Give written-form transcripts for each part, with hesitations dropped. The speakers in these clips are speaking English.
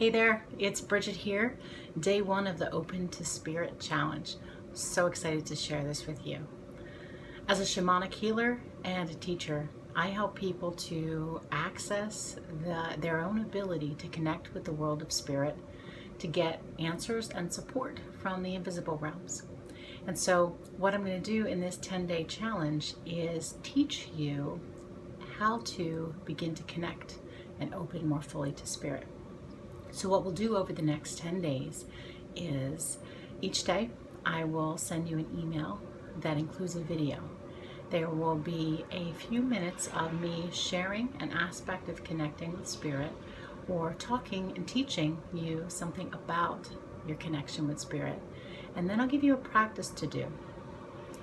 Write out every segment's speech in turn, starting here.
Hey there, it's Bridget here, day one of the Open to Spirit Challenge. So excited to share this with you. As a shamanic healer and a teacher, I help people to access their own ability to connect with the world of spirit, to get answers and support from the invisible realms. And so what I'm going to do in this 10-day challenge is teach you how to begin to connect and open more fully to spirit. So what we'll do over the next 10 days is each day I will send you an email that includes a video. There will be a few minutes of me sharing an aspect of connecting with spirit or talking and teaching you something about your connection with spirit. And then I'll give you a practice to do.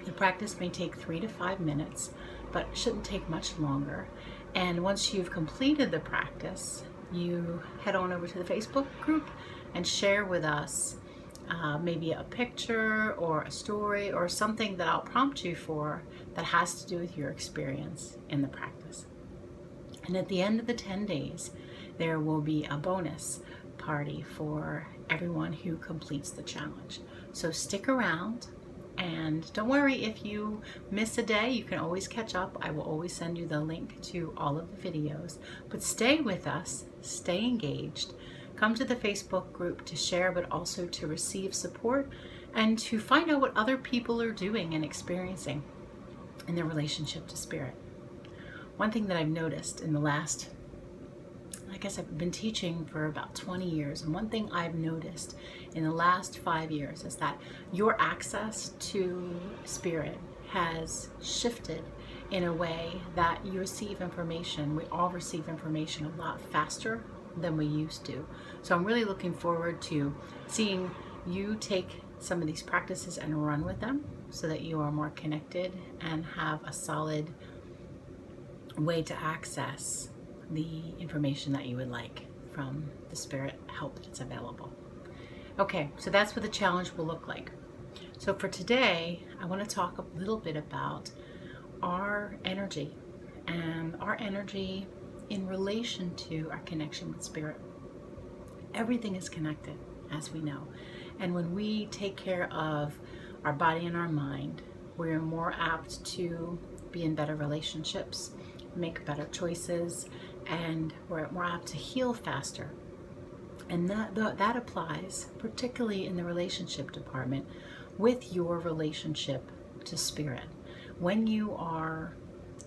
The practice may take 3 to 5 minutes, but shouldn't take much longer. And once you've completed the practice, you head on over to the Facebook group and share with us maybe a picture or a story or something that I'll prompt you for that has to do with your experience in the practice. And at the end of the 10 days, there will be a bonus party for everyone who completes the challenge. So stick around. And don't worry if you miss a day, you can always catch up. I will always send you the link to all of the videos. But stay with us, stay engaged, come to the Facebook group to share, but also to receive support and to find out what other people are doing and experiencing in their relationship to spirit. One thing that I've noticed in the last, I guess I've been teaching for about 20 years, and one thing I've noticed in the last 5 years is that your access to spirit has shifted in a way that you receive information. We all receive information a lot faster than we used to. So I'm really looking forward to seeing you take some of these practices and run with them so that you are more connected and have a solid way to access the information that you would like from the spirit help that's available. Okay, so that's what the challenge will look like. So for today, I want to talk a little bit about our energy and our energy in relation to our connection with spirit. Everything is connected, as we know. And when we take care of our body and our mind, we're more apt to be in better relationships, make better choices, and we're more apt to heal faster. And that applies particularly in the relationship department with your relationship to spirit. When you are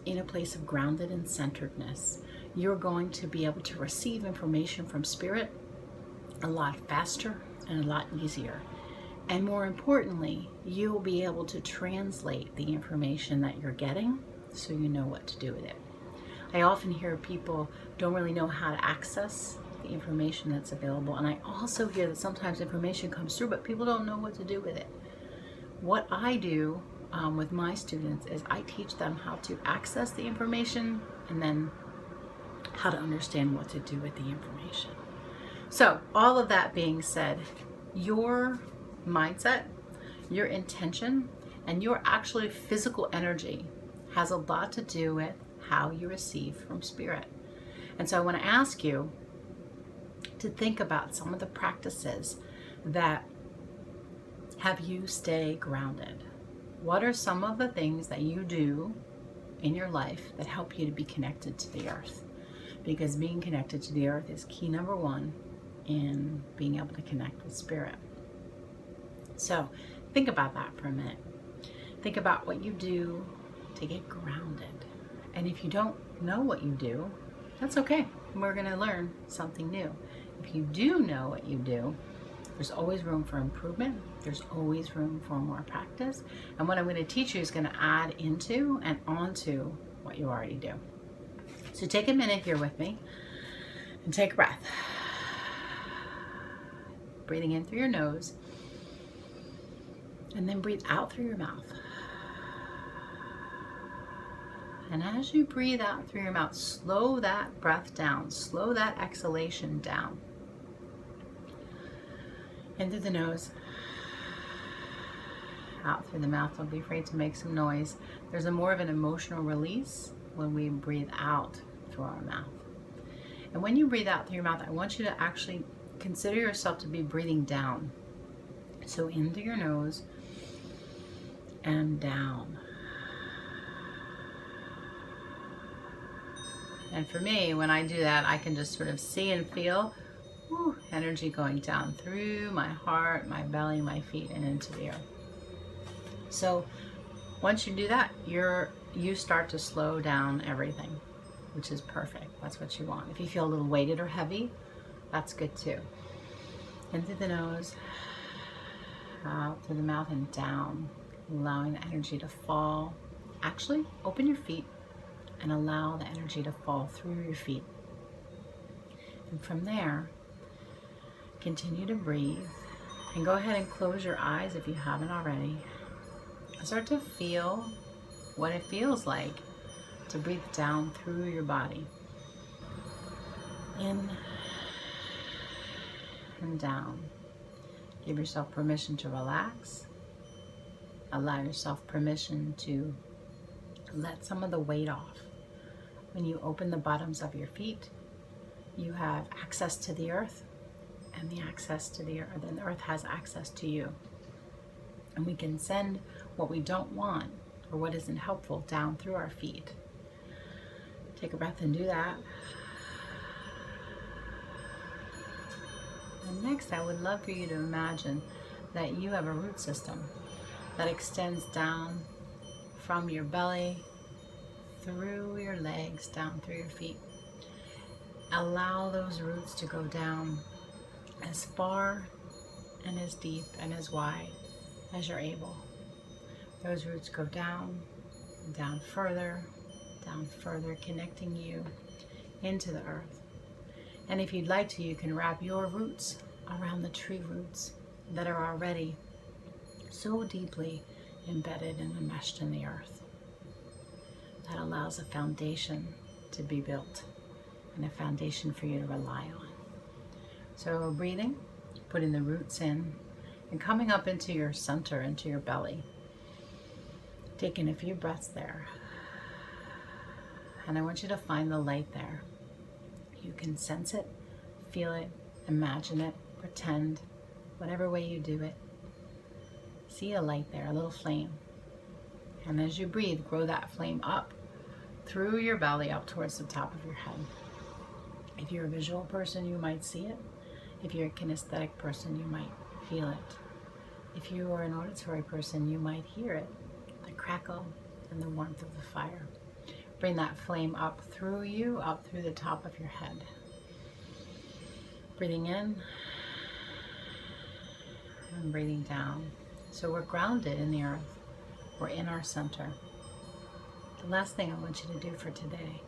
in a place of grounded and centeredness, you're going to be able to receive information from spirit a lot faster and a lot easier. And more importantly, you'll be able to translate the information that you're getting so you know what to do with it. I often hear people don't really know how to access the information that's available. And I also hear that sometimes information comes through, but people don't know what to do with it. What I do with my students is I teach them how to access the information and then how to understand what to do with the information. So all of that being said, your mindset, your intention, and your actually physical energy has a lot to do with how you receive from spirit. And so I want to ask you to think about some of the practices that have you stay grounded. What are some of the things that you do in your life that help you to be connected to the earth? Because being connected to the earth is key number one in being able to connect with spirit. So think about that for a minute. Think about what you do to get grounded. And if you don't know what you do, that's okay. We're going to learn something new. If you do know what you do, there's always room for improvement. There's always room for more practice. And what I'm going to teach you is going to add into and onto what you already do. So take a minute here with me and take a breath. Breathing in through your nose and then breathe out through your mouth. And as you breathe out through your mouth, slow that breath down, slow that exhalation down. In through the nose, out through the mouth. Don't be afraid to make some noise. There's a more of an emotional release when we breathe out through our mouth. And when you breathe out through your mouth, I want you to actually consider yourself to be breathing down. So in through your nose and down. And for me, when I do that, I can just sort of see and feel energy going down through my heart, my belly, my feet, and into the earth. So once you do that, you start to slow down everything, which is perfect. That's what you want. If you feel a little weighted or heavy, that's good too. In through the nose, out through the mouth and down, allowing the energy to fall. Actually, open your feet and allow the energy to fall through your feet. And from there, continue to breathe. And go ahead and close your eyes if you haven't already. Start to feel what it feels like to breathe down through your body. In and down. Give yourself permission to relax. Allow yourself permission to let some of the weight off. When you open the bottoms of your feet, you have access to the earth, and the earth has access to you. And we can send what we don't want or what isn't helpful down through our feet. Take a breath and do that. And next, I would love for you to imagine that you have a root system that extends down from your belly, through your legs, down through your feet. Allow those roots to go down as far and as deep and as wide as you're able. Those roots go down, down further, connecting you into the earth. And if you'd like to, you can wrap your roots around the tree roots that are already so deeply embedded and enmeshed in the earth. That allows a foundation to be built and a foundation for you to rely on. So breathing, putting the roots in, and coming up into your center, into your belly. Taking a few breaths there. And I want you to find the light there. You can sense it, feel it, imagine it, pretend, whatever way you do it. See a light there, a little flame. And as you breathe, grow that flame up through your belly, up towards the top of your head. If you're a visual person, you might see it. If you're a kinesthetic person, you might feel it. If you are an auditory person, you might hear it, the crackle and the warmth of the fire. Bring that flame up through you, up through the top of your head. Breathing in and breathing down. So we're grounded in the earth. We're in our center. The last thing I want you to do for today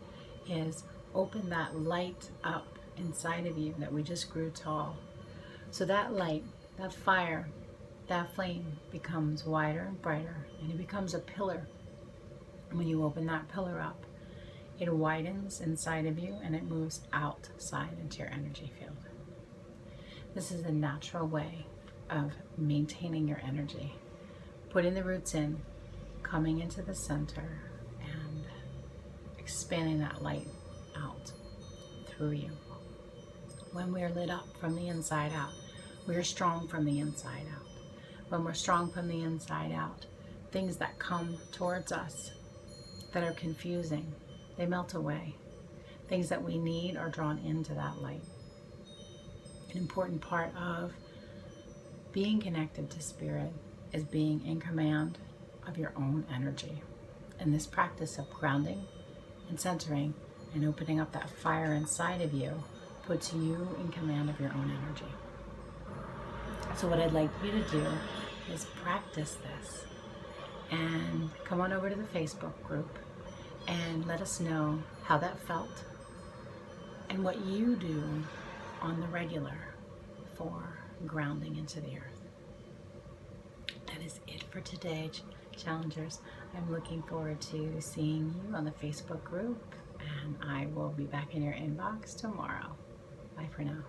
is open that light up inside of you that we just grew tall. So that light, that fire, that flame becomes wider and brighter, and it becomes a pillar. And when you open that pillar up, it widens inside of you and it moves outside into your energy field. This is a natural way of maintaining your energy. Putting the roots in, coming into the center, and expanding that light out through you. When we're lit up from the inside out, we're strong from the inside out. When we're strong from the inside out, things that come towards us that are confusing, they melt away. Things that we need are drawn into that light. An important part of being connected to spirit is being in command of your own energy. And this practice of grounding and centering and opening up that fire inside of you puts you in command of your own energy. So what I'd like you to do is practice this and come on over to the Facebook group and let us know how that felt and what you do on the regular for grounding into the earth. That is it for today, challengers. I'm looking forward to seeing you on the Facebook group, and I will be back in your inbox tomorrow. Bye for now.